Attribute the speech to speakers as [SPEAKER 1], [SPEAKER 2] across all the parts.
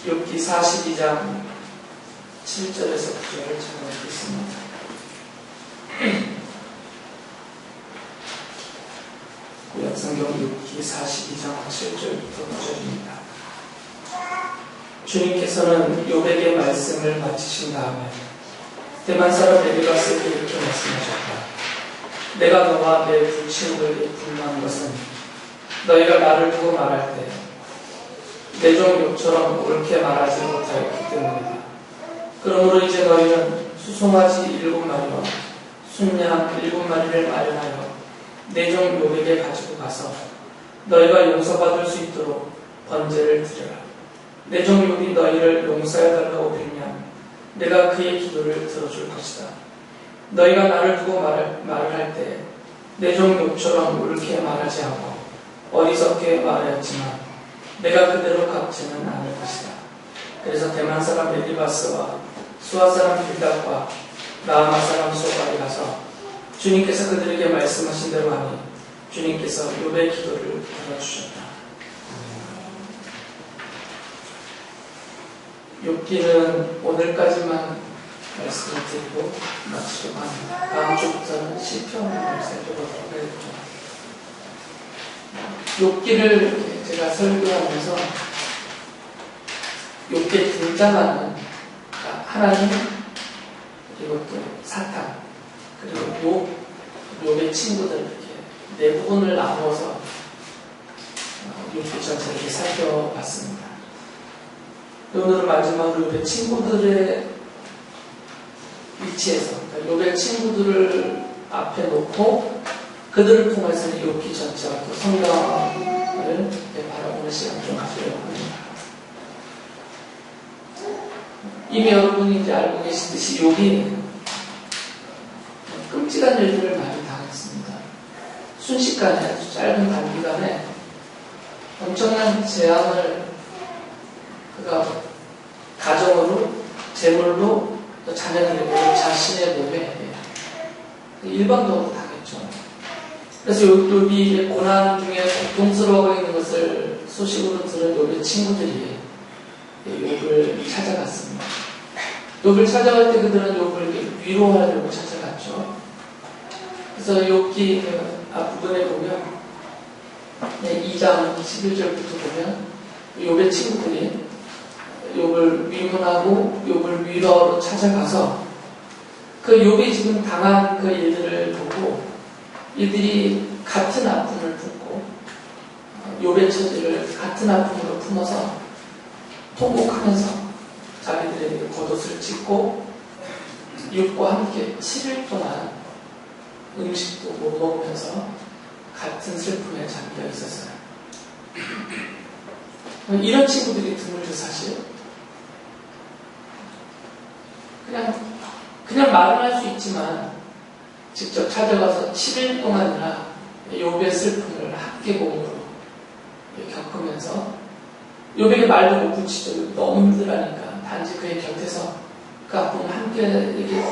[SPEAKER 1] 욥기 42장 7절에서 9절을 찾아뵙겠습니다. 구약성경 욥기 42장 7절부터 9절입니다. 주님께서는 욥에게 말씀을 마치신 다음에 대만 사람 엘리바스에게 이렇게 말씀하셨다. 내가 너와 내 두 친구에게 분노한 것은 너희가 나를 두고 말할 때 내 종 욥처럼 옳게 말하지 못하였기 때문이다. 그러므로 이제 너희는 수송아지 7마리와 순양 7마리를 마련하여 내 종 욥에게 가지고 가서 너희가 용서받을 수 있도록 번제를 드려라. 내 종 욥이 너희를 용서해달라고 빌면 내가 그의 기도를 들어줄 것이다. 너희가 나를 두고 말을 할 때 내 종 욥처럼 옳게 말하지 않고 어리석게 말하였지만 내가 그대로 갚지는 않을 것이다. 그래서 대만 사람 엘리바스와 수아 사람 빌닷과 나아마 사람 소발이 가서 주님께서 그들에게 말씀하신 대로 하니 주님께서 욥의 기도를 들어주셨다. 욥기는 오늘까지만 말씀을 드리고 마치려고 합니다. 다음 주부터는 시편을 살펴보도록 하겠습니다. 욥기를 제가 설교하면서 욥기에 등장하는 하나님, 그리고 또 사탄, 그리고 욥의 친구들 이렇게 네 부분을 나누어서 욥기 전체를 살펴봤습니다. 오늘은 마지막으로 욥의 친구들의 위치에서, 욥의 친구들을 앞에 놓고 그들을 통해서는 욥기 전체와 또 성경을 바라보는 시간을 좀 가지려고 합니다. 이미 여러분이 이제 알고 계시듯이 욥이 끔찍한 일들을 많이 당했습니다. 순식간에, 아주 짧은 단기간에 엄청난 재앙을 그가 가정으로, 재물로, 또 자녀들에게, 자신의 몸에 일방적으로 당했죠. 그래서 욥이 고난 중에 고통스러워하고 있는 것을 소식으로 들은 욥의 친구들이 욥을 찾아갔습니다. 욥을 찾아갈 때 그들은 욥을 위로하려고 찾아갔죠. 그래서 욥기 앞부분에 보면 2장 11절부터 보면 욥의 친구들이 욥을 위문하고 욥을 위로하러 찾아가서 그 욥이 지금 당한 그 일들을 보고 이들이 같은 아픔을 품고 욥의 처지를 같은 아픔으로 품어서 통곡하면서 자기들에게 겉옷을 찢고 욥과 함께 7일 동안 음식도 못 먹으면서 같은 슬픔에 잠겨 있었어요. 이런 친구들이 드물죠, 사실. 그냥 말은 할 수 있지만 직접 찾아가서 7일 동안이나 욥의 슬픔을 함께 공으로 겪으면서 욥에게 말도 못 붙이죠. 너무 힘들하니까 단지 그의 곁에서 그 아픔을 함께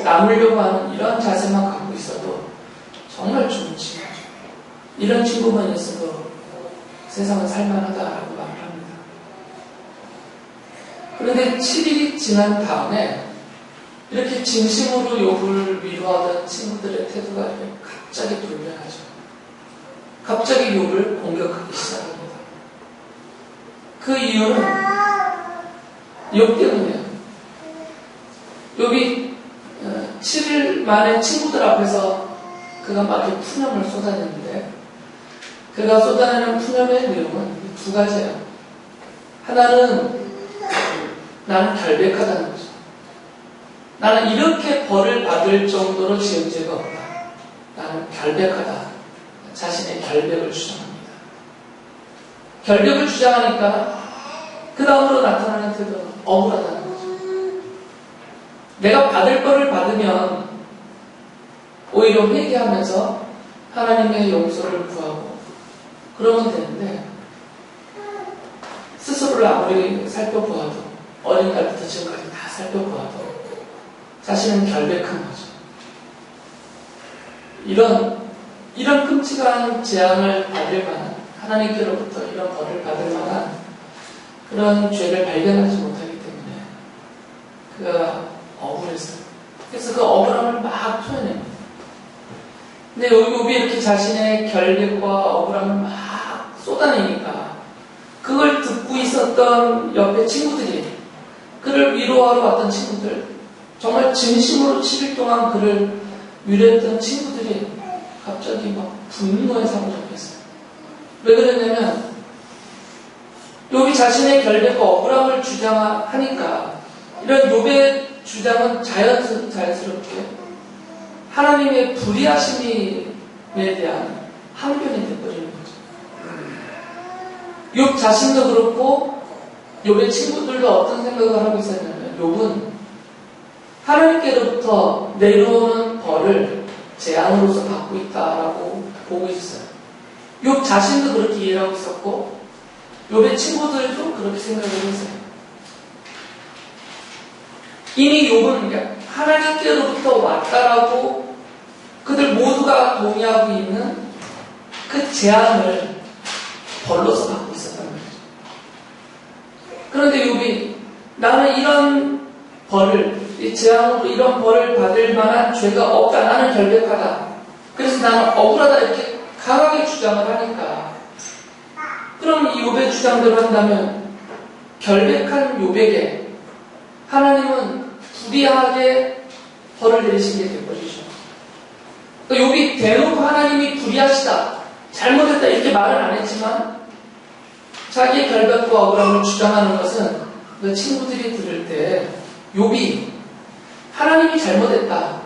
[SPEAKER 1] 나누려고 하는 이런 자세만 갖고 있어도 정말 좋은 친구죠. 이런 친구만 있어도 세상은 살만하다라고 말을 합니다. 그런데 7일이 지난 다음에 이렇게 진심으로 욥을 위로하던 친구들의 태도가 갑자기 돌변하죠. 갑자기 욥을 공격하기 시작합니다. 그 이유는 욥 때문이에요. 욥이 7일 만에 친구들 앞에서 그가 막 이렇게 푸념을 쏟아냈는데 그가 쏟아내는 푸념의 내용은 두 가지예요. 하나는 나는 결백하다는 거죠. 나는 이렇게 벌을 받을 정도로 지은 죄가 없다. 나는 결백하다. 자신의 결백을 주장합니다. 결백을 주장하니까 그 다음으로 나타나는 태도는 억울하다는 거죠. 내가 받을 거를 받으면 오히려 회개하면서 하나님의 용서를 구하고 그러면 되는데 스스로를 아무리 살펴보아도 어린 날부터 지금까지 다 살펴보아도 자신은 결백한 거죠. 이런 끔찍한 재앙을 받을 만한, 하나님께로부터 이런 벌을 받을 만한 그런 죄를 발견하지 못하기 때문에 그가 억울했어요. 그래서 그 억울함을 막 표현해요. 근데 욥이 이렇게 자신의 결백과 억울함을 막 쏟아내니까 그걸 듣고 있었던 옆에 친구들이, 그를 위로하러 왔던 친구들, 정말 진심으로 7일 동안 그를 위로했던 친구들이 갑자기 막 분노에 사로잡혔어요. 왜 그랬냐면 욥이 자신의 결백과 억울함을 주장하니까 이런 욥의 주장은 자연스럽게 하나님의 불의하심에 대한 항변이 되어버리는 거죠. 욥 자신도 그렇고 욥의 친구들도 어떤 생각을 하고 있었냐면 욥은 하나님께로부터 내려오는 벌을 재앙으로서 받고 있다라고 보고 있어요. 욥 자신도 그렇게 이해하고 있었고 욥의 친구들도 그렇게 생각을 했어요. 이미 욥은 하나님께로부터 왔다라고 그들 모두가 동의하고 있는 그 재앙을 벌로서 받고 있었단 말이죠. 그런데 욥이 나는 이런 벌을, 이 재앙으로 이런 벌을 받을 만한 죄가 없다, 나는 결백하다, 그래서 나는 억울하다, 이렇게 강하게 주장을 하니까, 그럼 이 욥의 주장대로 한다면 결백한 욥에게 하나님은 불의하게 벌을 내리시게 되버리죠. 욥이 대놓고 하나님이 불의하시다, 잘못했다 이렇게 말은 안 했지만 자기의 결백과 억울함을 주장하는 것은 그 친구들이 들을 때 욥이 하나님이 잘못했다,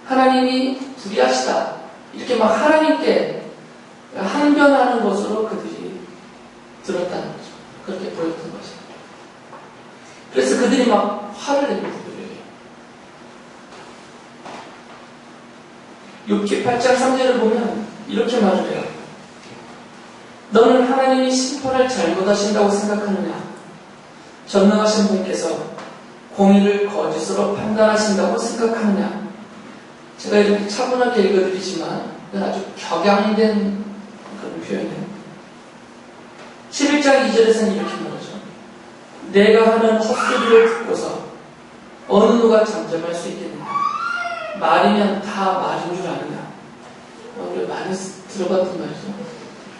[SPEAKER 1] 하나님이 불의하시다 이렇게 막 하나님께 항변하는 것으로 그들이 들었다는 거죠. 그렇게 보였던 거죠. 그래서 그들이 막 화를 내는 거예요. 욥기 8장 3절을 보면 이렇게 말을 해요. 너는 하나님이 심판을 잘못하신다고 생각하느냐? 전능하신 분께서 공의를 거짓으로 판단하신다고 생각하느냐? 제가 이렇게 차분하게 읽어드리지만 이건 아주 격양된 그런 표현이에요. 11장 2절에서는 이렇게 말하죠. 내가 하는 헛소리를 듣고서 어느 누가 잠잠할 수 있겠느냐? 말이면 다 말인 줄 아느냐? 우리 많이 들어봤던 말이죠.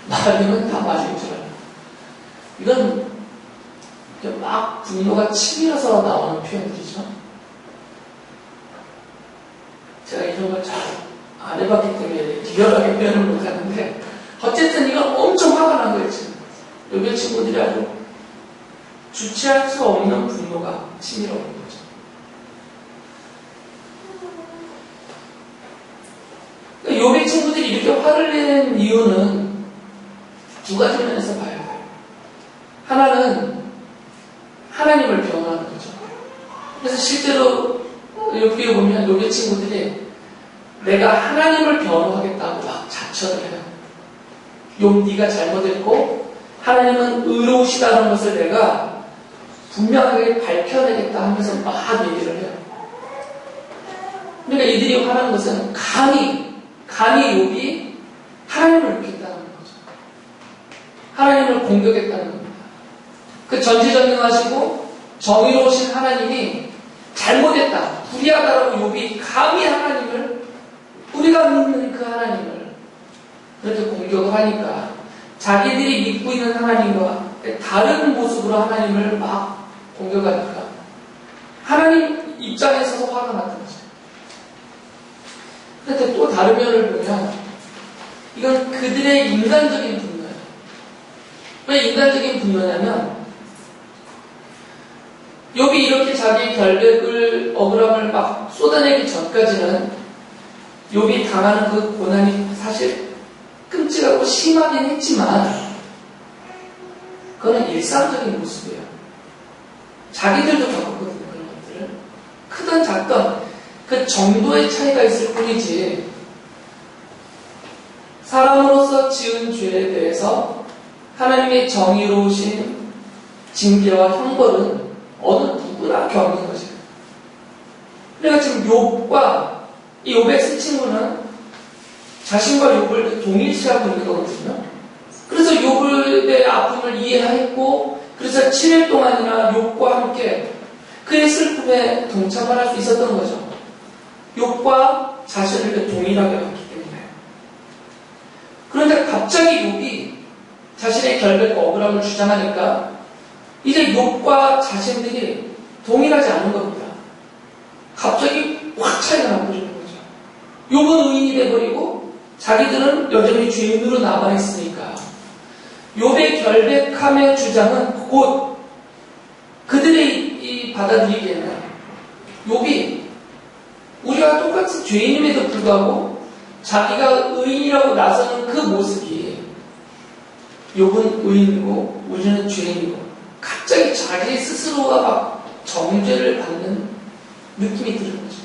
[SPEAKER 1] 말이면 다 말인 줄 아느냐? 이건 막 분노가 치밀어서 나오는 표현들이죠. 제가 이런 걸 잘 안 해봤기 때문에 리얼하게 표현을 못하는데 어쨌든 이건 엄청 화가 난 거예요. 지금 욥의 친구들이 아주 주체할 수 없는 분노가 치밀어 오는 거죠. 욥의 친구들이 이렇게 화를 내는 이유는 두 가지 면에서 봐야 돼요. 하나는 하나님을 변호하는 거죠. 그래서 실제로 여기에 보면 욥의 친구들이 내가 하나님을 변호하겠다고 막 자처를 해요. 욥 네가 잘못했고 하나님은 의로우시다는 것을 내가 분명하게 밝혀내겠다 하면서 막 얘기를 해요. 그러니까 이들이 화나는 것은 감히 욥이 하나님을 욕했다는 거죠. 하나님을 공격했다는 겁니다. 그 전지전능하시고 정의로우신 하나님이 잘못했다, 불의하다라고 욥이 감히 하나님을, 우리가 믿는 그 하나님을 그렇게 공격을 하니까 자기들이 믿고 있는 하나님과 다른 모습으로 하나님을 막 공격하니까 하나님 입장에 서서 화가 났던 거죠. 그런데 또 다른 면을 보면 이건 그들의 인간적인 분노예요. 왜 인간적인 분노냐면 욥이 이렇게 자기 결백을, 억울함을 막 쏟아내기 전까지는 욥이 당하는 그 고난이 사실 끔찍하고 심하긴 했지만 그거는 일상적인 모습이에요. 자기들도 겪었거든요. 그런 것들을. 크든 작든 그 정도의 차이가 있을 뿐이지 사람으로서 지은 죄에 대해서 하나님의 정의로우신 징계와 형벌은 어느 누구나 겪는 것이에요. 그러니까 지금 욥과 이 욥의 세 친구는 자신과 욥을 동일시하고 있는 거거든요. 그래서 욥의 아픔을 이해했고 그래서 7일 동안이나 욥과 함께 그의 슬픔에 동참을 할 수 있었던 거죠. 욥과 자신을 동일하게 봤기 때문에. 그런데 갑자기 욥이 자신의 결백과 억울함을 주장하니까 이제 욥과 자신들이 동일하지 않은 겁니다. 갑자기 확 차이가 나버리는 거죠. 욥은 의인이 돼버리고 자기들은 여전히 죄인으로 남아있으니까 욥의 결백함의 주장은 곧 그들이 받아들이기에는 욥이 우리와 똑같은 죄인임에도 불구하고 자기가 의인이라고 나서는 그 모습이 욥은 의인이고 우리는 죄인이고 갑자기 자기 스스로가 막 정죄를 받는 느낌이 드는 거죠.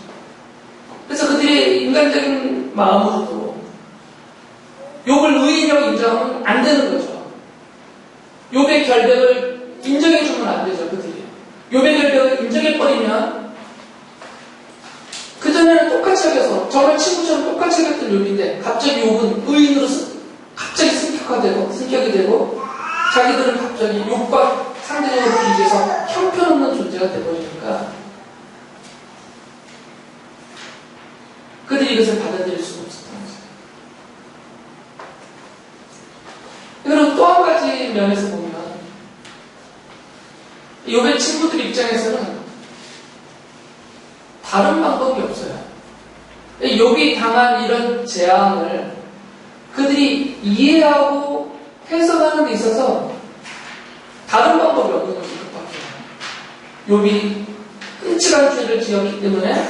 [SPEAKER 1] 그래서 그들의 인간적인 마음으로도 욥을 의인이라고 인정하면 안 되는 거죠. 욥의 결백을 인정해주면 안 되죠, 그들이. 욥의 결백을 인정해버리면 그전에는 똑같이 하겠어. 정말 친구처럼 똑같이 하겠던 욥인데 갑자기 욥은 의인으로서 갑자기 승격이 되고 자기들은 갑자기 욥과 상대적으로 비교해서 형편없는 존재가 되버리니까 그들이 이것을 받아들일 수가 없었던 거죠. 그리고 또 한 가지 면에서 보면 욥의 친구들 입장에서는 다른 방법이 없어요. 욥이 당한 이런 재앙을 그들이 이해하고 해석하는 데 있어서 다른 방법이 없는 것이 그밖에. 욥이 끔찍한 죄를 지었기 때문에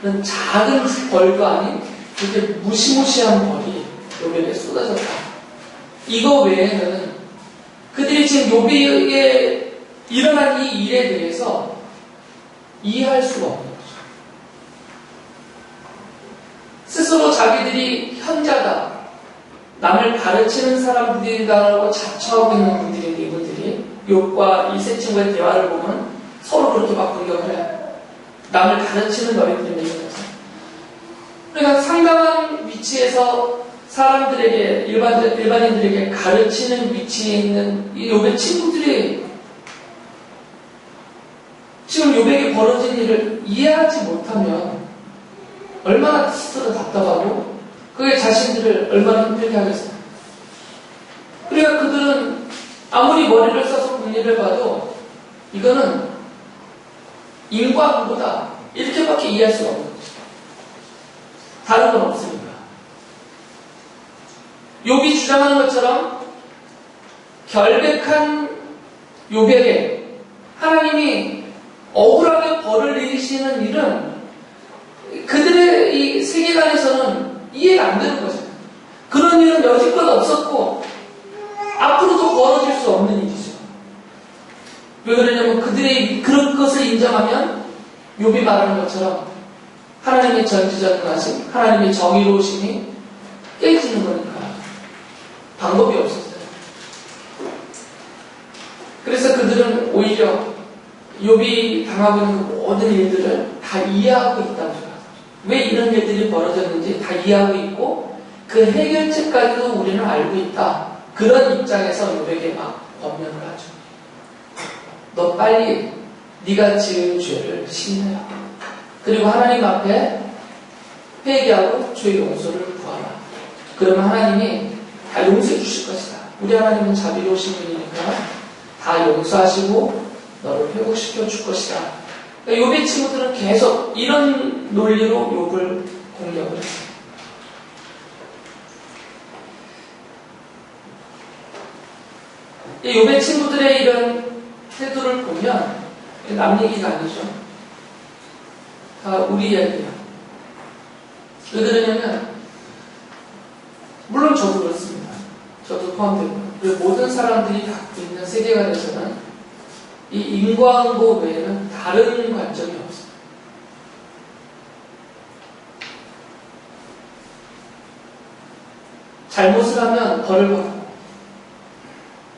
[SPEAKER 1] 그런 작은 벌도 아닌 그렇게 무시무시한 벌이 욥에게 쏟아졌다. 이거 외에는 그들이 지금 욥에게 일어난 이 일에 대해서 이해할 수가 없는 거죠. 스스로 자기들이 현자다, 남을 가르치는 사람들이다라고 자처하고 있는 분들인데 이분들이 욥과 이 세 친구의 대화를 보면 서로 그렇게 막 공격을 해요. 남을 가르치는 너희들이 있면서. 그러니까 상당한 위치에서 사람들에게 일반인들에게 가르치는 위치에 있는 이 욥의 친구들이 지금 욥에게 벌어진 일을 이해하지 못하면 얼마나 스스로 답답하고 그게 자신들을 얼마나 힘들게 하겠어요. 그러니까 그들은 아무리 머리를 써서 국리를 봐도 이거는 인과응보다 이렇게밖에 이해할 수가 없는 거죠. 다른 건 없으니까. 욥이 주장하는 것처럼 결백한 욥에게 하나님이 억울하게 벌을 내리시는 일은 그들의 이 세계관에서는 이해가 안 되는 거죠. 그런 일은 여지껏 없었고 앞으로도 벌어질 수 없는 일이죠. 왜 그러냐면 그들의 그런 것을 인정하면 욥이 말하는 것처럼 하나님의 전지전능하심, 하나님의 정의로우심이 깨지는 거니까 방법이 없었어요. 그래서 그들은 오히려 욥이 당하고 있는 그 모든 일들을 다 이해하고 있다고 생각합니다. 왜 이런 일들이 벌어졌는지 다 이해하고 있고 그 해결책까지도 우리는 알고 있다. 그런 입장에서 욥에게 막 법면을 하죠. 너 빨리 네가 지은 죄를 신뢰하라. 그리고 하나님 앞에 회개하고 죄의 용서를 구하라. 그러면 하나님이 다 용서해 주실 것이다. 우리 하나님은 자비로우신 분이니까 다 용서하시고 너를 회복시켜 줄 것이다. 그러니까 욥의 친구들은 계속 이런 논리로 욥을 공격을 했어요. 욥의 친구들의 이런 태도를 보면 남 얘기가 아니죠. 다 우리 이야기야. 왜 그러냐면 물론 저도 그렇습니다. 저도 포함되고 그리고 모든 사람들이 갖고 있는 세계관에서는 이 인과응보 외에는 다른 관점이 없어요. 잘못을 하면 벌을 받고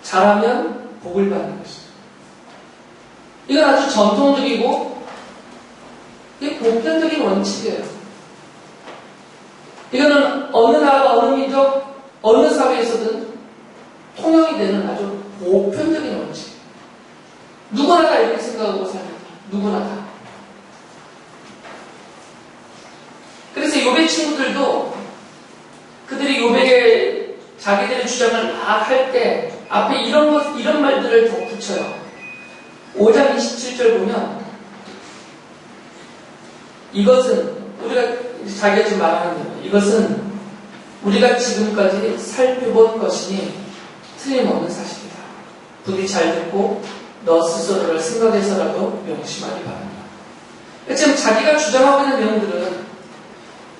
[SPEAKER 1] 잘하면 복을 받는 것이죠. 이건 아주 전통적이고 이게 보편적인 원칙이에요. 이거는 어느 나라, 어느 민족, 어느 사회에서든 통용이 되는 아주 보편적인 원칙. 누구나 다 이렇게 생각하고 삽니다. 누구나 다. 그래서 욥의 친구들도 그들이 욥에게 자기들의 주장을 막 할 때 앞에 이런 말들을 덧붙여요. 5장 27절 보면 이것은 우리가 자기가 지금 말하는 대로 이것은 우리가 지금까지 살펴본 것이니 틀림없는 사실이다. 부디 잘 듣고 너 스스로를 생각해서라도 명심하기 바란다. 지금 자기가 주장하고 있는 내용들은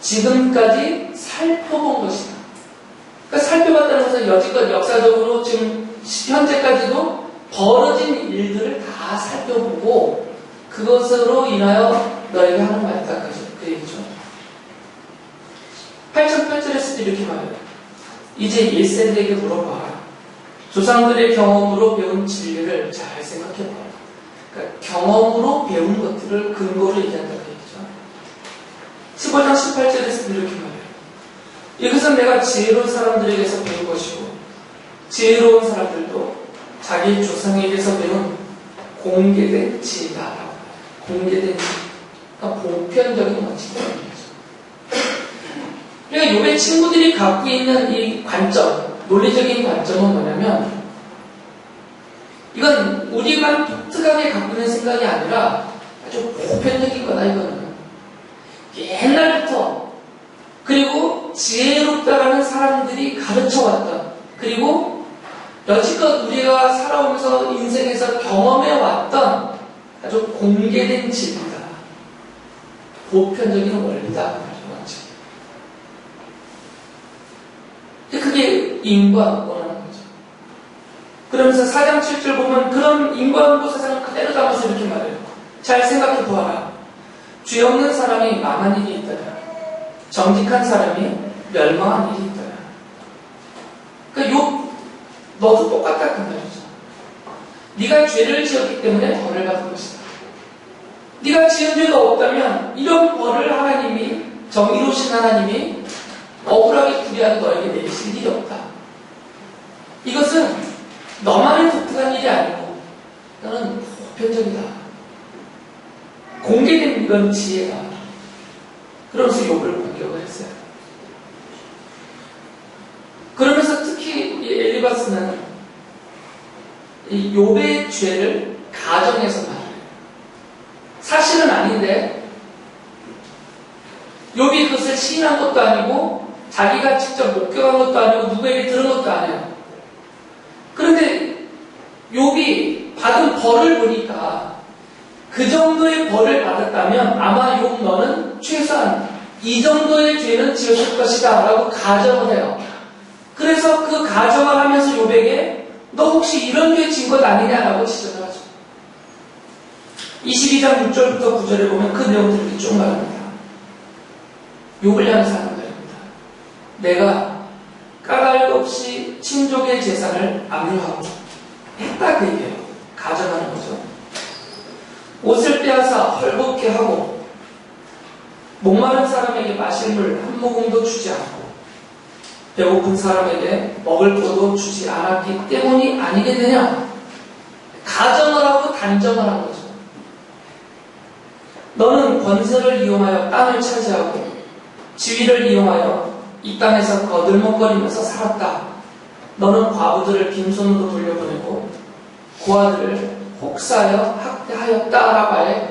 [SPEAKER 1] 지금까지 살펴본 것이다. 그러니까 살펴봤다는 것은 여지껏 역사적으로 지금 현재까지도 벌어진 일들을 다 살펴보고 그것으로 인하여 너에게 하는 말이다. 그 얘기죠. 8,8절에서도 이렇게 말해요. 이제 1세대에게 물어봐라. 조상들의 경험으로 배운 진리를 잘 생각해봐라. 그러니까 경험으로 배운 것들을 근거로 얘기한다고 얘기죠. 15장 18절에서도 이렇게 말해요. 이것은 내가 지혜로운 사람들에게서 배운 것이고 지혜로운 사람들도 자기 조상에게서 배운 공개된 지혜다. 공개된 지혜. 그러니까 보편적인 원칙이죠. 그러니까 욥의 친구들이 갖고 있는 이 관점, 논리적인 관점은 뭐냐면 이건 우리만 독특하게 갖고 있는 생각이 아니라 아주 보편적인 거다 이거는. 옛날부터 그리고 지혜롭다라는 사람들이 가르쳐왔던 그리고 여지껏 우리가 살아오면서 인생에서 경험해왔던 아주 공개된 진리다. 보편적인 원리다. 그게 인과원하는 거죠. 그러면서 4장 7절 보면 그런 인과원고 사상을 그대로 담아서 이렇게 말해요. 잘 생각해 보아라. 죄 없는 사람이 망한 일이 있더라. 정직한 사람이 멸망한 일이 있더라. 그러니까 너도 똑같다 그 말이죠. 네가 죄를 지었기 때문에 벌을 받은 것이다. 네가 지은 죄가 없다면 이런 벌을 하나님이 정의로우신 하나님이 억울하게 구리하게 너에게 내리실 일이 없다. 이것은 너만의 독특한 일이 아니고 너는 보편적이다. 공개된 이런 지혜다. 그러면서 욥을 공격을 했어요. 그러면서 특히 우리 엘리바스는 이 욥의 죄를 가정에서 말해요. 사실은 아닌데 욥이 그것을 시인한 것도 아니고 자기가 직접 목격한 것도 아니고 누구에게 들은 것도 아니에요. 그런데 욥이 받은 벌을 보니까 그 정도의 벌을 받았다면 아마 욥 너는 최소한 이 정도의 죄는 지었을 것이다 라고 가정을 해요. 그래서 그 가정을 하면서 욥에게 너 혹시 이런 죄 진 것 아니냐라고 지적을 하죠. 22장 6절부터 9절에 보면 그 내용들을 이렇게 쭉 말합니다. 욥을 향해서 하는 말입니다. 내가 까닭 없이 친족의 재산을 압류하고 했다 그 얘기예요. 가정하는 거죠. 옷을 빼앗아 헐벗게 하고 목마른 사람에게 마실 물 한 모금도 주지 않고 배고픈 사람에게 먹을 것도 주지 않았기 때문이 아니게 되냐? 가정을 하고 단정을 한 거죠. 너는 권세를 이용하여 땅을 차지하고 지위를 이용하여 이 땅에서 거들먹거리면서 살았다. 너는 과부들을 빈손으로 돌려보내고 고아들을 혹사하여 학대하였다라고 하여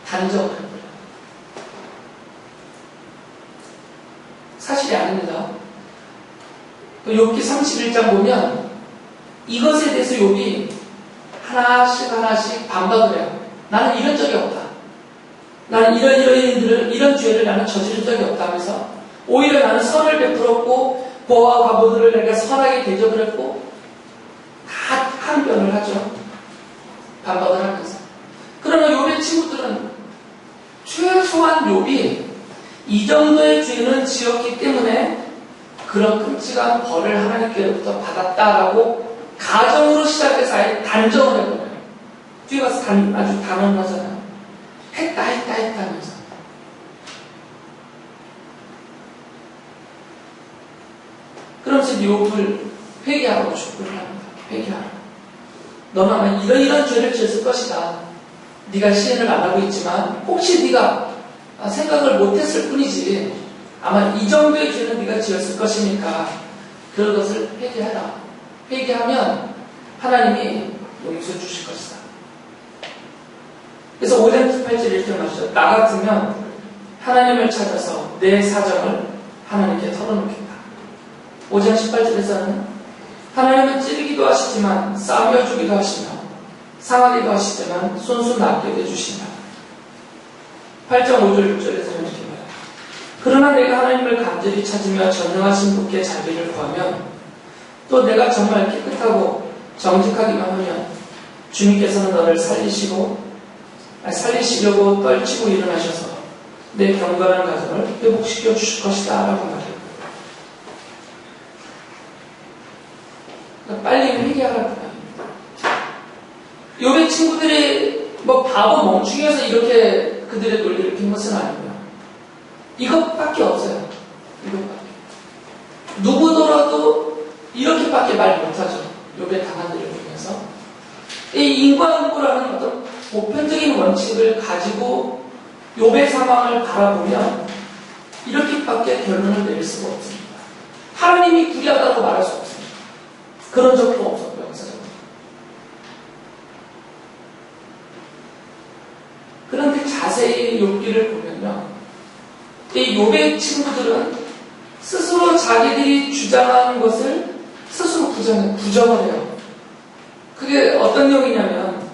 [SPEAKER 1] 단정을 해버려요. 사실이 아닙니다. 욥기 31장 보면 이것에 대해서 욥이 하나씩 반박을 해요. 나는 이런 적이 없다. 나는 이런 일들을, 이런 죄를 나는 저지른 적이 없다면서 오히려 나는 선을 베풀었고 고아와 과부들을 내가 선하게 대접을 했고 다 항변을 하죠. 반박을 하면서. 그러나 욥의 친구들은 최소한 욥이 이 정도의 죄는 지었기 때문에 그런 끔찍한 벌을 하나님께로부터 받았다라고 가정으로 시작해서 아예 단정을 해버려요. 뒤에 가서 아주 단언하잖아요. 했다 하면서. 그러면서 욥을 회개하라고 촉구를 합니다. 회개하라. 너는 아마 이런 죄를 지었을 것이다. 네가 시인을 안 하고 있지만 혹시 네가 생각을 못했을 뿐이지 아마 이 정도의 죄는 네가 지었을 것이니까 그것을 회개하라. 회개하면 하나님이 용서해 주실 것이다. 그래서 5장 18절 이렇게 말하죠. 나 같으면 하나님을 찾아서 내 사정을 하나님께 털어놓겠다. 5장 18절에서는 하나님은 찌르기도 하시지만 싸매어 주기도 하시며 상하기도 하시지만 손수 낫게 해주신다. 8장 5절 6절에서 이렇게 말해요. 그러나 내가 하나님을 간절히 찾으며 전능하신 분께 자비를 구하면 또 내가 정말 깨끗하고 정직하기만 하면 주님께서는 너를 살리시려고 떨치고 일어나셔서 내 경건한 가정을 회복시켜 주실 것이다 라고 말해요. 그러니까 빨리 회개하라고 합니다. 욥의 친구들이 바보 멍충이어서 이렇게 그들의 논리를 핀 것은 아니고요. 이것밖에 없어요. 이것밖에. 누구더라도 이렇게밖에 말 못하죠. 욥의 당한 일을 보면서. 이 인과응보라는 어떤 보편적인 원칙을 가지고 욥의 상황을 바라보면 이렇게밖에 결론을 내릴 수가 없습니다. 하나님이 불의하다고 말할 수 없습니다. 그런 적도 없었고요. 역사적으로. 그런데 자세히 욥기를 보면요. 이 욥의 친구들은 스스로 자기들이 주장하는 것을 스스로 부정을 해요. 그게 어떤 내용이냐면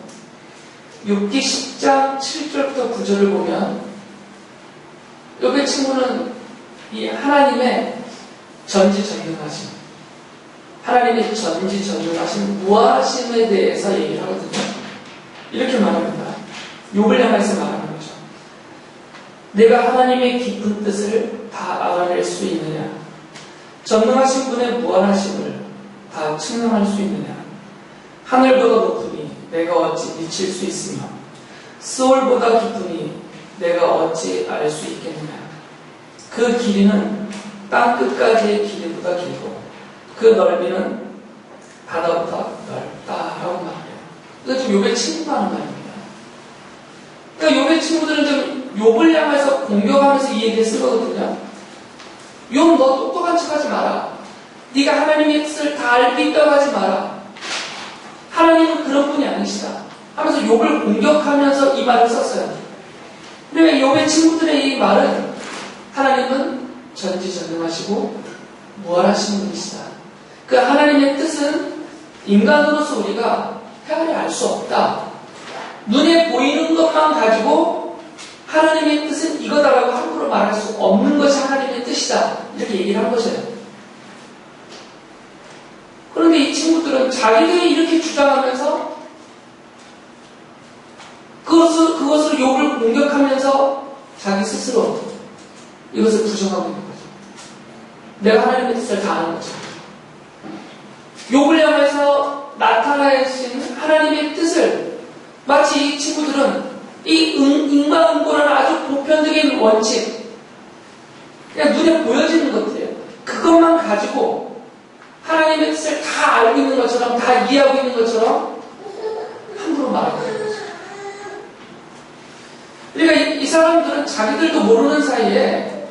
[SPEAKER 1] 욥기 10장 7절부터 9절을 보면 욥의 친구는 이 하나님의 전지전능하심, 하나님의 전지전능하심, 무한하심에 대해서 얘기를 하거든요. 이렇게 말합니다. 욥을 향해서 말하는 거죠. 내가 하나님의 깊은 뜻을 다 알아낼 수 있느냐? 전능하신 분의 무한하심을 다 측량할 수 있느냐? 하늘보다 높으니 내가 어찌 미칠 수 있으며 스올보다 깊으니 내가 어찌 알 수 있겠느냐? 그 길이는 땅 끝까지의 길이보다 길고 그 넓이는 바다보다 넓다라고 말해요. 이거 지금 욥의 친구가 하는 말입니다. 그러니까 욥의 친구들은 좀 욥을 향해서 공격하면서 이 얘기를 쓰거든요. 욥 너 똑똑한 척 하지 마라. 네가 하나님의 뜻을 다 알고 있다고 하지 마라. 하나님은 그런 분이 아니시다 하면서 욥을 공격하면서 이 말을 썼어요. 그러니까 욥의 친구들의 이 말은 하나님은 전지전능하시고 무한하신 분이시다. 그 하나님의 뜻은 인간으로서 우리가 헤아려 알 수 없다. 눈에 보이는 것만 가지고 하나님의 뜻은 이거다라고 함부로 말할 수 없는 것이 하나님의 뜻이다. 이렇게 얘기를 한 것이에요. 그런데 이 친구들은 자기들이 이렇게 주장하면서 그것을 욥을 공격하면서 자기 스스로 이것을 부정하고 있는 거죠. 내가 하나님의 뜻을 다 아는 거죠. 욥을 향해서 나타나신 하나님의 뜻을 마치 이 친구들은 이 인과응보라는 아주 보편적인 원칙, 그냥 눈에 보여지는 것들이에요. 그것만 가지고 하나님의 뜻을 다 알고 있는 것처럼, 다 이해하고 있는 것처럼 함부로 말하고 있는 거죠. 그러니까 이 사람들은 자기들도 모르는 사이에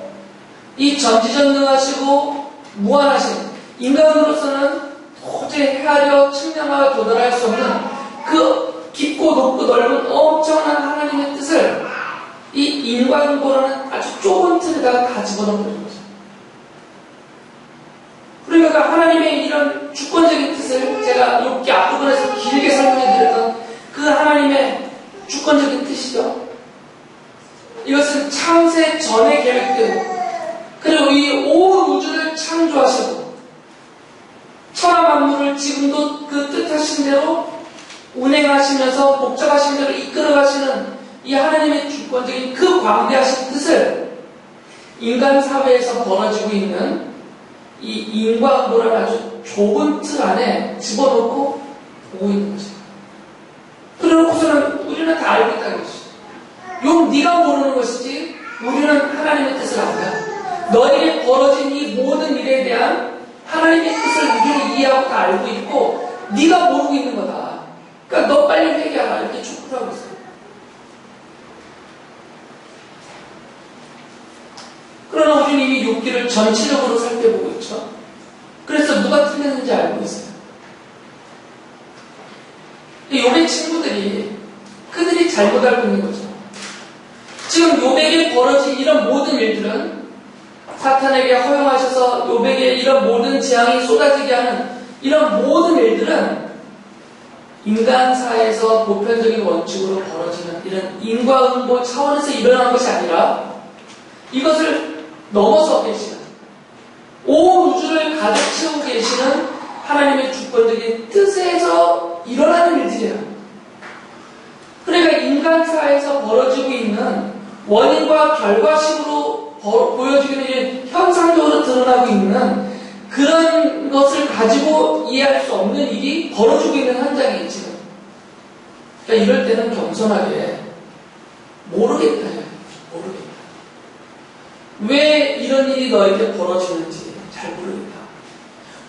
[SPEAKER 1] 이 전지전능하시고 무한하신 인간으로서는 도저히 헤아려 측량하여 도달할 수 없는 그 깊고 높고 넓은 엄청난 하나님의 뜻을 이 인과응보라는 아주 좁은 틀에다가 다 집어넣는 거죠. 그러니까 하나님의 이런 주권적인 뜻을 제가 욥기 앞부분에서 길게 설명해 드렸던 그 하나님의 주권적인 뜻이죠. 이것은 창세 전에 계획되고 그리고 이 온 우주를 창조하시고 천하 만물을 지금도 그 뜻하신 대로 운행하시면서 복잡하신 대로 이끌어가시는 이 하나님의 주권적인 그 광대하신 뜻을 인간 사회에서 벌어지고 있는 이 인과응보라는 아주 좁은 틀 안에 집어넣고 보고 있는 것입니다. 그러고서는 우리는 다 알고 있다는 것이죠. 용 네가 모르는 것이지 우리는 하나님의 뜻을 안다. 너에게 벌어진 이 모든 일에 대한 하나님의 뜻을 우리는 이해하고 다 알고 있고 네가 모르고 있는 거다. 그러니까 너 빨리 회개하라 이렇게 촉구를 하고 있어요. 그러나 우리는 이미 욥기를 전체적으로 살펴보고 있죠. 그래서 누가 틀렸는지 알고 있어요. 욥의 친구들이 그들이 잘못 알고 있는 거죠. 지금 욥에게 벌어진 이런 모든 일들은 사탄에게 허용하셔서 욥에게 이런 모든 재앙이 쏟아지게 하는 이런 모든 일들은 인간사에서 보편적인 원칙으로 벌어지는 이런 인과응보 차원에서 일어난 것이 아니라 이것을 넘어서 계시는 온 우주를 가득 채우고 계시는 하나님의 주권적인 뜻에서 일어나는 일들이에요. 그러니까 인간사에서 벌어지고 있는 원인과 결과식으로 보여지는 일, 현상적으로 드러나고 있는 그런 것을 가지고 이해할 수 없는 일이 벌어지고 있는 현장이에요, 지금. 그러니까 이럴 때는 겸손하게 모르겠다. 왜 이런 일이 너에게 벌어지는지 잘 모르겠다.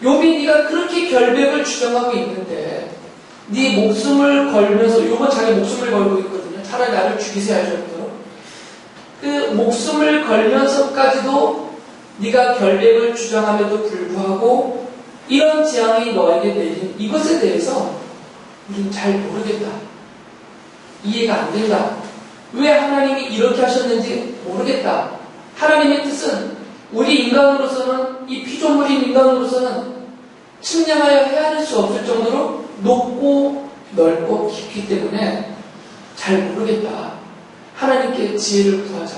[SPEAKER 1] 욥이 네가 그렇게 결백을 주장하고 있는데 네 목숨을 걸면서 욥은 자기 목숨을 걸고 있거든요. 차라리 나를 죽이세요 할 정도로. 그 목숨을 걸면서까지도 네가 결백을 주장함에도 불구하고 이런 재앙이 너에게 내린 이것에 대해서 우리는 잘 모르겠다. 이해가 안 된다. 왜 하나님이 이렇게 하셨는지 모르겠다. 하나님의 뜻은 우리 인간으로서는 이 피조물인 인간으로서는 측량하여 헤아릴 수 없을 정도로 높고 넓고 깊기 때문에 잘 모르겠다. 하나님께 지혜를 구하자.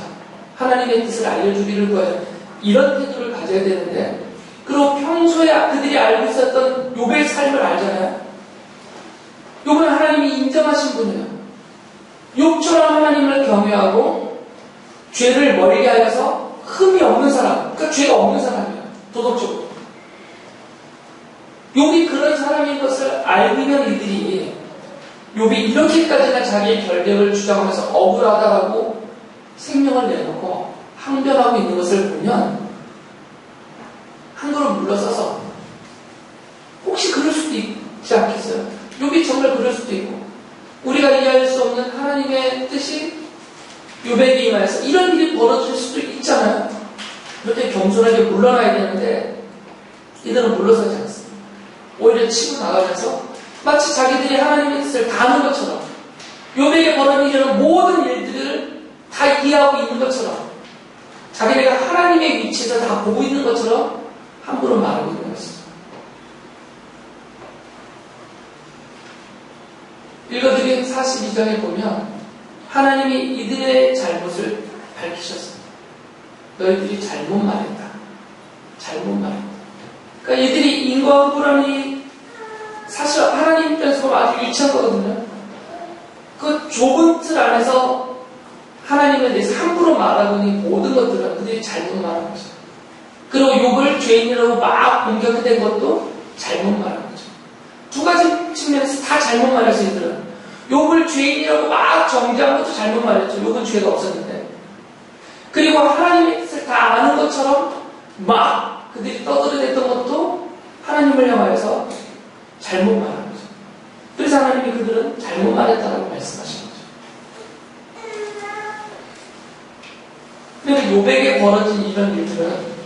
[SPEAKER 1] 하나님의 뜻을 알려주기를 구하자. 이런 태도를 가져야 되는데 그리고 평소에 그들이 알고 있었던 욥의 삶을 알잖아요. 욥은 하나님이 인정하신 분이에요. 욥처럼 하나님을 경외하고 죄를 멀리 하여서 흠이 없는 사람, 그러니까 죄가 없는 사람이에요. 도덕적으로. 욥이 그런 사람인 것을 알고 있는 이들이 욥이 이렇게까지나 자기의 결백을 주장하면서 억울하다고 생명을 내놓고 항변하고 있는 것을 보면 한 걸음 물러서서 혹시 그럴 수도 있지 않겠어요? 욥이 정말 그럴 수도 있고 우리가 이해할 수 없는 하나님의 뜻이 욥에게 임하여서 이런 일이 벌어질 수도 있잖아요. 그렇게 겸손하게 물러나야 되는데 이들은 물러서지 않습니다. 오히려 치고 나가면서 마치 자기들이 하나님의 뜻을 다 아는 것처럼 욥에게 벌어지는 모든 일들을 다 이해하고 있는 것처럼 자기네가 하나님의 위치에서 다 보고 있는 것처럼 함부로 말하고 있는 것이죠. 읽어드린 42장에 보면 하나님이 이들의 잘못을 밝히셨습니다. 너희들이 잘못 말했다. 잘못 말했다. 그러니까 이들이 인과응보라니 사실 하나님 입장에서 아주 유치한 거거든요. 그 좁은 틀 안에서 하나님에 대해서 함부로 말하고 있는 모든 것들은 그들이 잘못 말한 거죠. 그리고 욥을 죄인이라고 막 공격된 것도 잘못 말한 거죠. 두 가지 측면에서 다 잘못 말해서 이들은 욥을 죄인이라고 막 정죄한 것도 잘못 말했죠. 욥은 죄가 없었는데. 그리고 하나님의 뜻을 다 아는 것처럼 막 그들이 떠들어댔던 것도 하나님을 향하여서 잘못 말한 거죠. 그래서 하나님이 그들은 잘못 말했다라고 말씀하신 거죠. 그런데 욥에게 벌어진 이런 일들은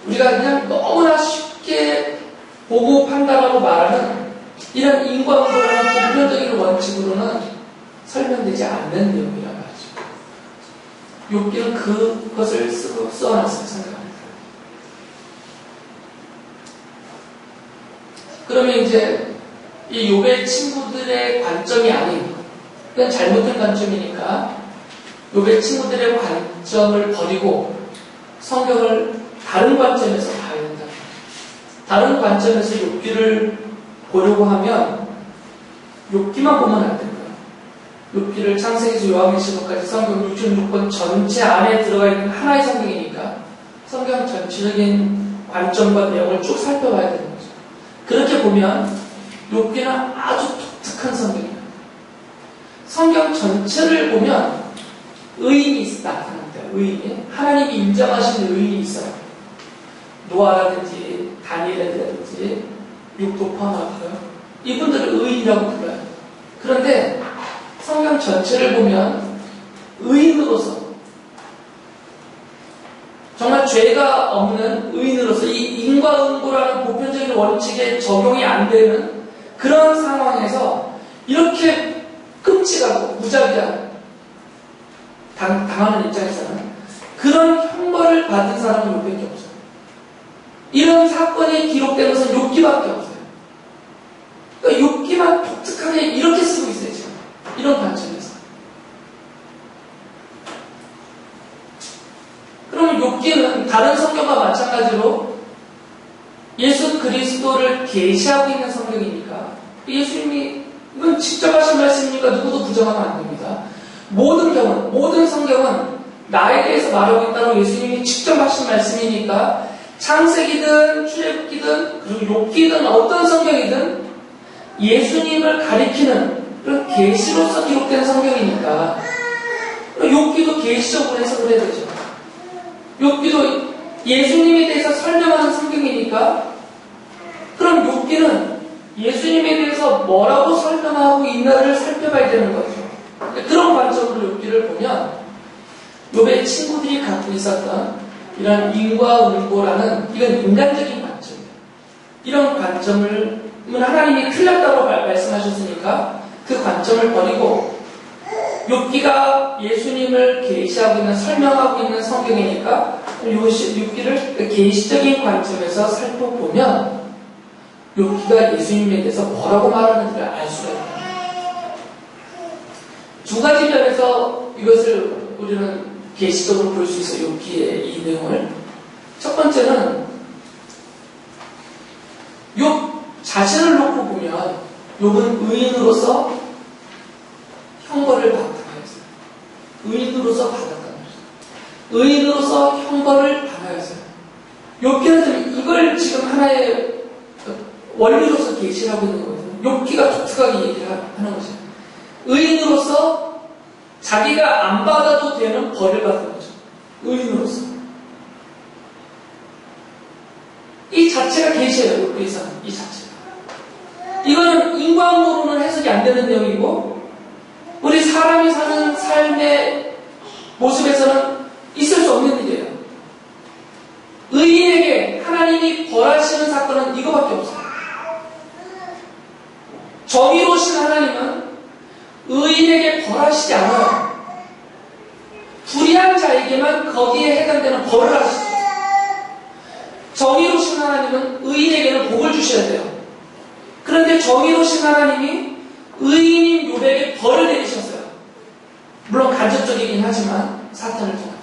[SPEAKER 1] 우리가 그냥 너무나 쉽게 보고 판단하고 말하는 이런 인과응보라는 보편적인 원칙으로는 설명되지 않는 내용이라고 하죠. 욥기는 그것을 쓰고 써놨을 생각합니다. 그러면 이제 이 욥의 친구들의 관점이 아닌 그건 잘못된 관점이니까 욥의 친구들의 관점을 버리고 성경을 다른 관점에서 봐야 된다. 다른 관점에서 욥기를 보려고 하면 욥기만 보면 안 됩니다. 욥기를 창세기에서 요한계시록까지 성경 66권 전체 안에 들어가 있는 하나의 성경이니까 성경 전체적인 관점과 내용을 쭉 살펴봐야 되는 거죠. 그렇게 보면 욥기는 아주 독특한 성경이에요. 성경 전체를 보면 의인이 나타납니다. 의인이 하나님이 인정하시는 의인이 있어요. 노아라든지 다니엘이라든지 욥도 포함하고요. 이분들을 의인이라고 불러요. 그런데 성경 전체를 보면 의인으로서, 정말 죄가 없는 의인으로서 이 인과응보라는 보편적인 원칙에 적용이 안 되는 그런 상황에서 이렇게 끔찍하고 무자비한 당하는 입장에서는 그런 형벌을 받은 사람은 욥밖에 없어요. 이런 사건이 기록된 것은 욥기밖에 없어요. 그러니까 욥기만 독특하게 이렇게 쓰고 있어요, 지금. 이런 관점에서. 그러면 욥기는 다른 성경과 마찬가지로 예수 그리스도를 계시하고 있는 성경이니까 예수님이 이건 직접 하신 말씀이니까 누구도 부정하면 안 됩니다. 모든 경우는, 모든 성경은 나에 대해서 말하고 있다고 예수님이 직접 하신 말씀이니까 창세기든 출애굽기든 그리고 욥기든 어떤 성경이든 예수님을 가리키는 그런 계시로서 기록된 성경이니까 욥기도 계시적으로 해석을 해야 되죠. 욥기도 예수님에 대해서 설명하는 성경이니까 그럼 욥기는 예수님에 대해서 뭐라고 설명하고 있나를 살펴봐야 되는 거죠. 그런 관점으로 욥기를 보면 욥의 친구들이 갖고 있었던 이런 인과응보라는 이건 인간적인 관점이에요. 이런 관점을 하나님이 틀렸다고 말씀하셨으니까 그 관점을 버리고 욥기가 예수님을 계시하고 있는, 설명하고 있는 성경이니까 욥기를 계시적인 관점에서 살펴보면 욥기가 예수님에 대해서 뭐라고 말하는지를 알 수가 있다. 두 가지 면에서 이것을 우리는 계시적으로 볼 수 있어요. 욥기의 이 내용을. 첫 번째는 욥 자신을 놓고 보면 욥은 의인으로서 형벌을 받았다고 했어요. 의인으로서 받았다는 거죠. 의인으로서 형벌을 받아야했어요. 욥기는 이걸 지금 하나의 원리로서 계시하고 있는 거거든요. 욥기가 독특하게 얘기를 하는 거죠. 의인으로서 자기가 안 받아도 되는 벌을 받는 거죠. 의인으로서. 이 자체가 계시예요. 욥기에서는 이 자체가. 이거는 인과응보로는 해석이 안 되는 내용이고 우리 사람이 사는 삶의 모습에서는 있을 수 없는 일이에요. 의인에게 하나님이 벌하시는 사건은 이거밖에 없어요. 정의로우신 하나님은 의인에게 벌하시지 않아요. 불의한 자에게만 거기에 해당되는 벌을 하시죠. 정의로우신 하나님은 의인에게는 복을 주셔야 돼요. 그런데 정의로우신 하나님이 의인인 욥에게 벌을 내리셨어요. 물론 간접적이긴 하지만 사탄을 통해서.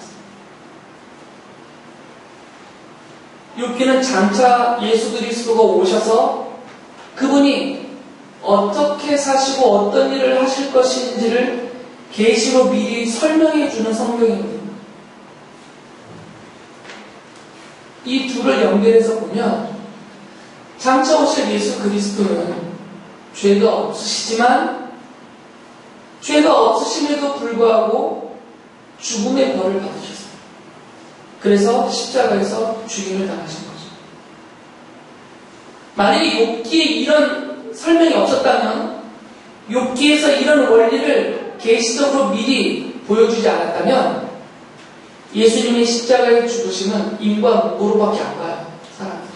[SPEAKER 1] 욥기는 장차 예수 그리스도가 오셔서 그분이 어떻게 사시고 어떤 일을 하실 것인지를 계시로 미리 설명해 주는 성경입니다. 이 둘을 연결해서 보면 장차 오실 예수 그리스도는 죄가 없으시지만 죄가 없으심에도 불구하고 죽음의 벌을 받으셨어요. 그래서 십자가에서 죽임을 당하신 거죠. 만약에 욥기에 이런 설명이 없었다면, 욥기에서 이런 원리를 계시적으로 미리 보여주지 않았다면 예수님의 십자가의 죽으심은 인과응보로밖에 안 가요. 사람들이.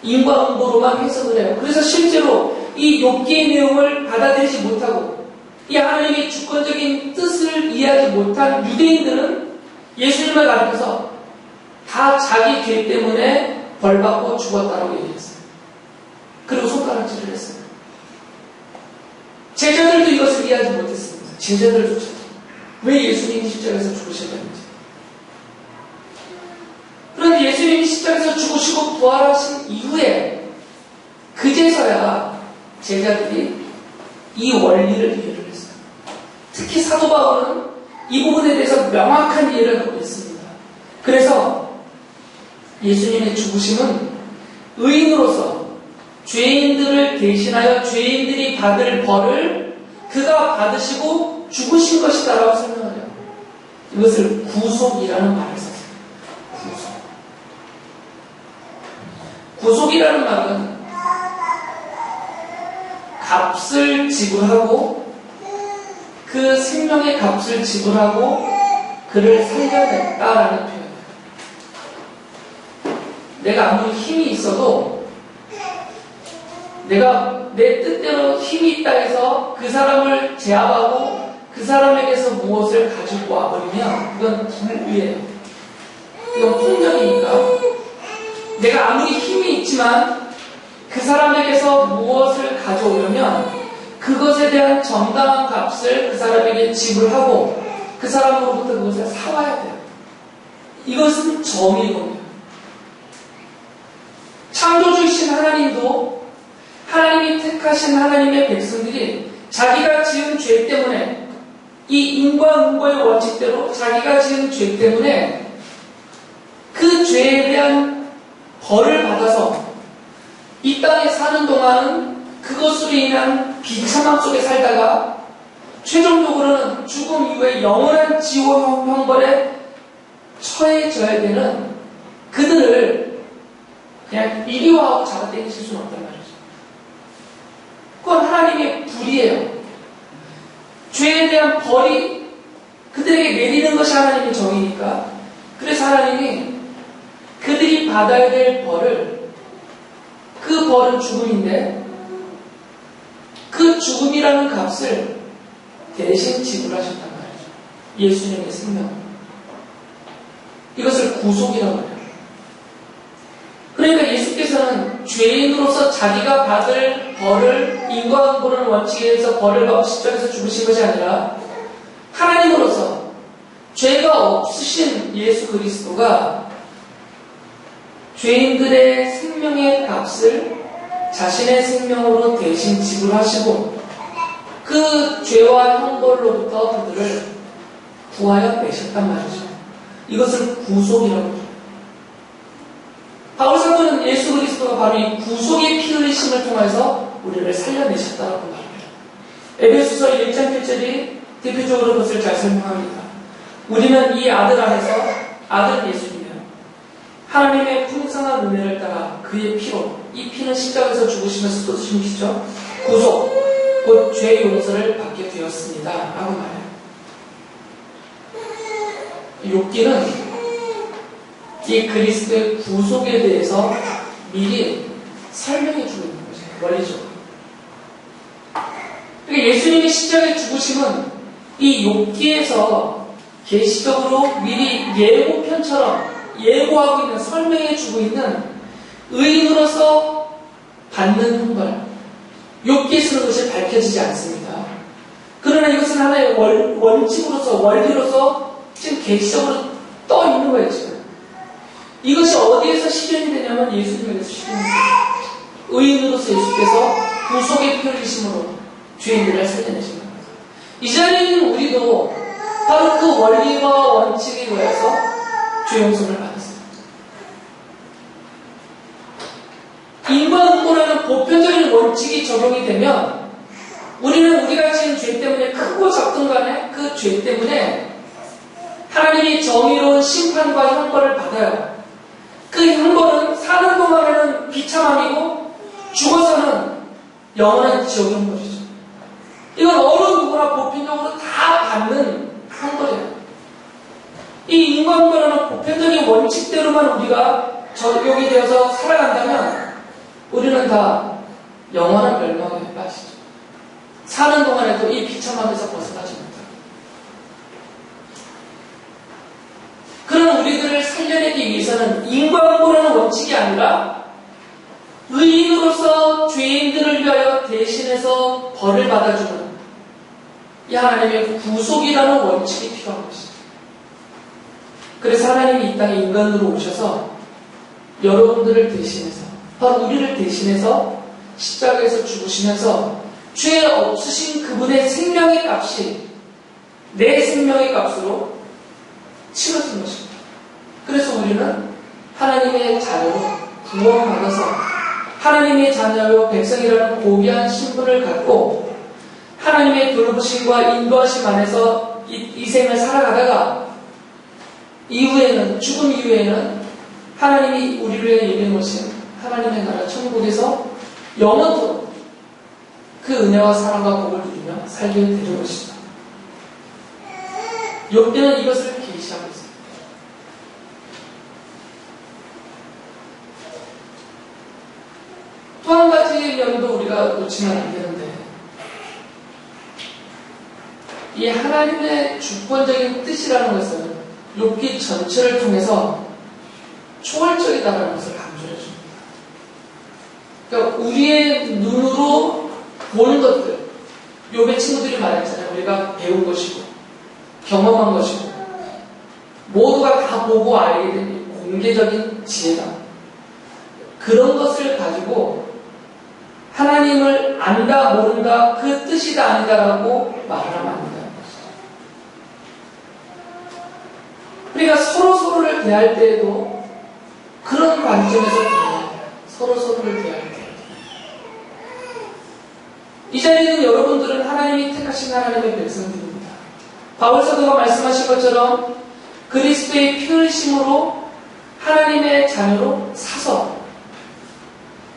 [SPEAKER 1] 인과응보로만 해석을 해요. 그래서 실제로 이 욥기의 내용을 받아들이지 못하고 이 하나님의 주권적인 뜻을 이해하지 못한 유대인들은 예수님을 가리켜서 다 자기 죄 때문에 벌받고 죽었다라고 얘기했어요. 그리고 손가락질을 했어요. 제자들도 이것을 이해하지 못했습니다. 제자들조차도. 왜 예수님이 십자가에서 죽으셨는지. 그런데 예수님이 십자가에서 죽으시고 부활하신 이후에 그제서야 제자들이 이 원리를 이해를 했어요. 특히 사도 바울은 이 부분에 대해서 명확한 이해를 하고 있습니다. 그래서 예수님의 죽으심은 의인으로서 죄인들을 대신하여 죄인들이 받을 벌을 그가 받으시고 죽으신 것이다라고 설명을 해요. 이것을 구속이라는 말을 썼어요. 구속이라는 말은 값을 지불하고 그 생명의 값을 지불하고 그를 살려냈다라는 표현이에요. 내가 아무리 힘이 있어도 내가 내 뜻대로 힘이 있다 해서 그 사람을 제압하고 그 사람에게서 무엇을 가지고 와버리면 그건 불의예요. 이건 폭력이니까. 내가 아무리 힘이 있지만 그 사람에게서 무엇을 가져오려면 그것에 대한 정당한 값을 그 사람에게 지불하고 그 사람으로부터 그것을 사와야 돼요. 이것은 정의입니다. 창조주이신 하나님도 하나님이 택하신 하나님의 백성들이 자기가 지은 죄 때문에 이 인과응보의 원칙대로 자기가 지은 죄 때문에 그 죄에 대한 벌을 받아서 이 땅에 사는 동안은 그것으로 인한 비참함 속에 살다가 최종적으로는 죽음 이후에 영원한 지옥 형벌에 처해져야 되는 그들을 그냥 이리와하고 잡아당기실 수는 없단 말이죠. 그건 하나님의 불이에요. 죄에 대한 벌이 그들에게 내리는 것이 하나님의 정의니까. 그래서 하나님이 그들이 받아야 될 벌을, 그 벌은 죽음인데 그 죽음이라는 값을 대신 지불하셨단 말이죠. 예수님의 생명. 이것을 구속이라고 해요. 그러니까 예수께서는 죄인으로서 자기가 받을 벌을 인과응보라는 원칙에 의해서 벌을 받고 십자가에서 죽으신 것이 아니라 하나님으로서 죄가 없으신 예수 그리스도가 죄인들의 생명의 값을 자신의 생명으로 대신 지불하시고 그 죄와 형벌로부터 그들을 구하여 내셨단 말이죠. 이것을 구속이라고 합니다. 바울 사도는 예수 그리스도가 바로 이 구속의 피 흘리심을 통해서 우리를 살려내셨다고 말합니다. 에베소서 1장 1절이 대표적으로 그것을 잘 설명합니다. 우리는 이 아들 안에서 아들 예수님이요 하나님의 풍성한 은혜를 따라 그의 피로, 이 피는 십자가에서 죽으시면서 또 숨기시죠. 구속, 곧 죄의 용서를 받게 되었습니다. 라고 말해요. 욥기는 이 그리스도의 구속에 대해서 미리 설명해 주고 있는 거죠. 원리적으로. 그러니까 예수님이 십자가에 죽으심은 이 욥기에서 계시적으로 미리 예고편처럼 예고하고 있는, 설명해 주고 있는 의인으로서 받는 형벌. 욥기에서는 그것이 밝혀지지 않습니다. 그러나 이것은 하나의 원칙으로서, 원리로서 지금 계시적으로 떠 있는 거예요, 지금. 이것이 어디에서 실현이 되냐면 예수님에게서 실현이 돼요. 의인으로서 예수께서 구속의 피 흘리심으로 죄인들을 살려내신 겁니다. 이 자리에 있는 우리도 바로 그 원리와 원칙에 의해서 죄 용서를 받았습니다. 인과응보라는 보편적인 원칙이 적용이 되면 우리는 우리가 지은 죄 때문에 크고 작든 간에 그 죄 때문에 하나님이 정의로운 심판과 형벌을 받아요. 그 형벌은 사는 동안에는 비참함이고 죽어서는 영원한 지옥 형벌이죠. 이건 어느 누구나 보편적으로 다 받는 형벌이에요. 이 인과응보라는 보편적인 원칙대로만 우리가 적용이 되어서 살아간다면 우리는 다 영원한 멸망에 빠지죠. 사는 동안에도 이 비참함에서 벗어나지 못합니다. 그런 우리들을 살려내기 위해서는 인과응보라는 원칙이 아니라 의인으로서 죄인들을 위하여 대신해서 벌을 받아주는 이 하나님의 구속이라는 원칙이 필요한 것이죠. 그래서 하나님이 이 땅에 인간으로 오셔서 여러분들을 대신해서, 바로 우리를 대신해서 십자가에서 죽으시면서 죄 없으신 그분의 생명의 값이 내 생명의 값으로 치러진 것입니다. 그래서 우리는 하나님의 자녀로 구원받아서 하나님의 자녀요 백성이라는 고귀한 신분을 갖고 하나님의 돌보심과 인도하심 안에서 이 생을 살아가다가 이후에는, 죽음 이후에는 하나님이 우리를 위해 예비해 놓으신 하나님의 나라 천국에서 영원토록 그 은혜와 사랑과 복을 누리며 살게 되는 것이다. 욥기는 이것을 계시하고 있습니다. 또 한 가지 면도 우리가 놓치면 안 되는데, 이 하나님의 주권적인 뜻이라는 것은 욥기 전체를 통해서 초월적이다라는 것을 강조해 줍니다. 그러니까 우리의 눈으로 보는 것들, 욥의 친구들이 말했잖아요. 우리가 배운 것이고 경험한 것이고 모두가 다 보고 알게 된 공개적인 지혜다. 그런 것을 가지고 하나님을 안다 모른다 그 뜻이다 아니다라고 말을 하면 안 된다는 것이죠. 우리가 서로를 대할 때에도 그런 관점에서 대해야 돼요. 서로를 대할 때. 이 자리에 있는 여러분들은 하나님이 택하신 하나님의 백성들입니다. 바울 사도가 말씀하신 것처럼 그리스도의 피 흘리심으로 하나님의 자녀로 사서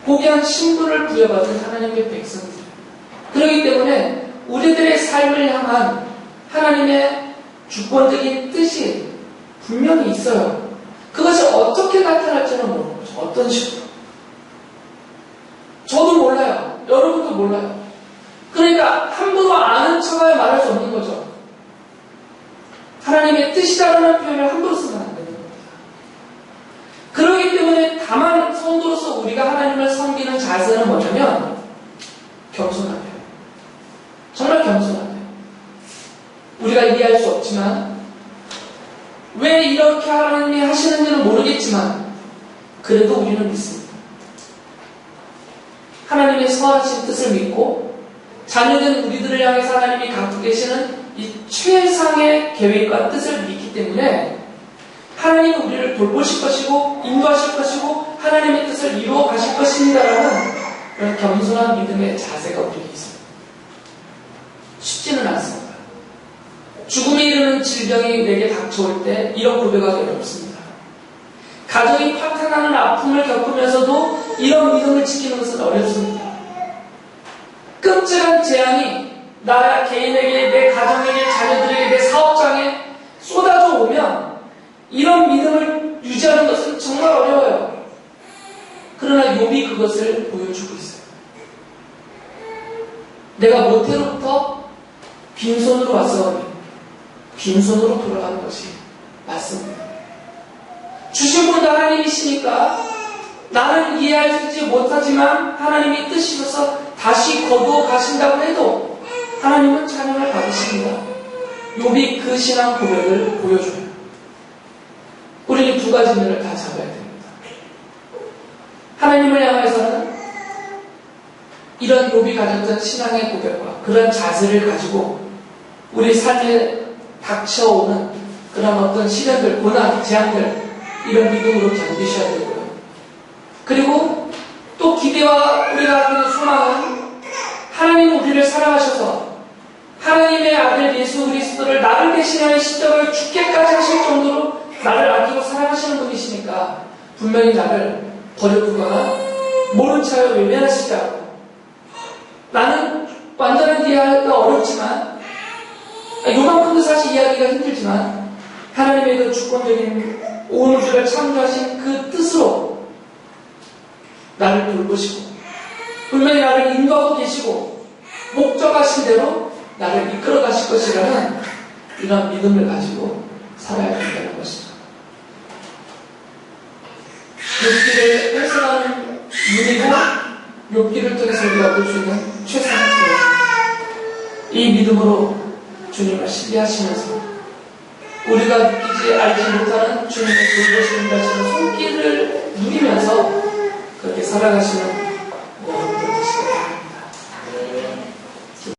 [SPEAKER 1] 고귀한 신분을 부여받은 하나님의 백성들. 그렇기 때문에 우리들의 삶을 향한 하나님의 주권적인 뜻이 분명히 있어요. 그것이 어떻게 나타날지는 모르는 거죠. 어떤 식으로. 저도 몰라요. 여러분도 몰라요. 그러니까 함부로 아는 척하여 말할 수 없는 거죠. 하나님의 뜻이다라는 표현을 함부로 쓰면 안 되는 겁니다. 그렇기 때문에 다만 성도로서 우리가 하나님을 섬기는 자세는 뭐냐면 겸손하게요. 정말 겸손하게요. 우리가 이해할 수 없지만 왜 이렇게 하나님이 하시는지는 모르겠지만 그래도 우리는 믿습니다. 하나님의 선하신 뜻을 믿고 자녀된 우리들을 향해서 하나님이 갖고 계시는 이 최상의 계획과 뜻을 믿기 때문에 하나님은 우리를 돌보실 것이고 인도하실 것이고 하나님의 뜻을 이루어 가실 것입니다라는 그런 겸손한 믿음의 자세가 우리에게 있습니다. 쉽지는 않습니다. 죽음에 이르는 질병이 내게 닥쳐올 때 이런 고백하기 어렵습니다. 가정이 파탄나는 아픔을 겪으면서도 이런 믿음을 지키는 것은 어렵습니다. 끔찍한 재앙이 나 개인에게, 내 가정에게, 자녀들에게, 내 사업장에 쏟아져 오면 이런 믿음을 유지하는 것은 정말 어려워요. 그러나 욥이 그것을 보여주고 있어요. 내가 모태로부터 빈손으로 왔으니 빈손으로 돌아가는 것이 맞습니다. 주신 분은 하나님이시니까 나는 이해하지 못하지만 하나님이 뜻이셔서 다시 거두어 가신다고 해도 하나님은 찬양을 받으십니다. 욥이 그 신앙 고백을 보여줘요. 우리는 두 가지 면을 다 잡아야 됩니다. 하나님을 향해서는 이런 욥이 가졌던 신앙의 고백과 그런 자세를 가지고 우리 삶에 닥쳐오는 그런 어떤 시련들, 고난, 재앙들 이런 믿음으로 견디셔야 되고요. 그리고 또 기대와 우리가 갖는 소망은 하나님은 우리를 사랑하셔서 하나님의 아들 예수 그리스도를 나를 대신하여 십자가를 죽게까지 하실 정도로 나를 아끼고 사랑하시는 분이시니까 분명히 나를 버려두거나 모른 채 외면하시지 않고 나는 완전히 이해하기가 어렵지만 요만큼도 사실 이해하기가 힘들지만 하나님의 그 주권적인 온 우주를 창조하신 그 뜻으로 나를 돌보시고 분명히 나를 인도하고 계시고 목적하신 대로 나를 이끌어 가실 것이라는 이런 믿음을 가지고 살아야 된다는 것입니다. 욥기를 해석하는 눈이고 욥기를 통해서 우리가 얻을 수 있는 최상의 기회입니다. 이 믿음으로 주님을 신뢰하시면서 우리가 느끼지 알지 못하는 주님의 돌보심을 가시는 손길을 누리면서 그렇게 살아가시는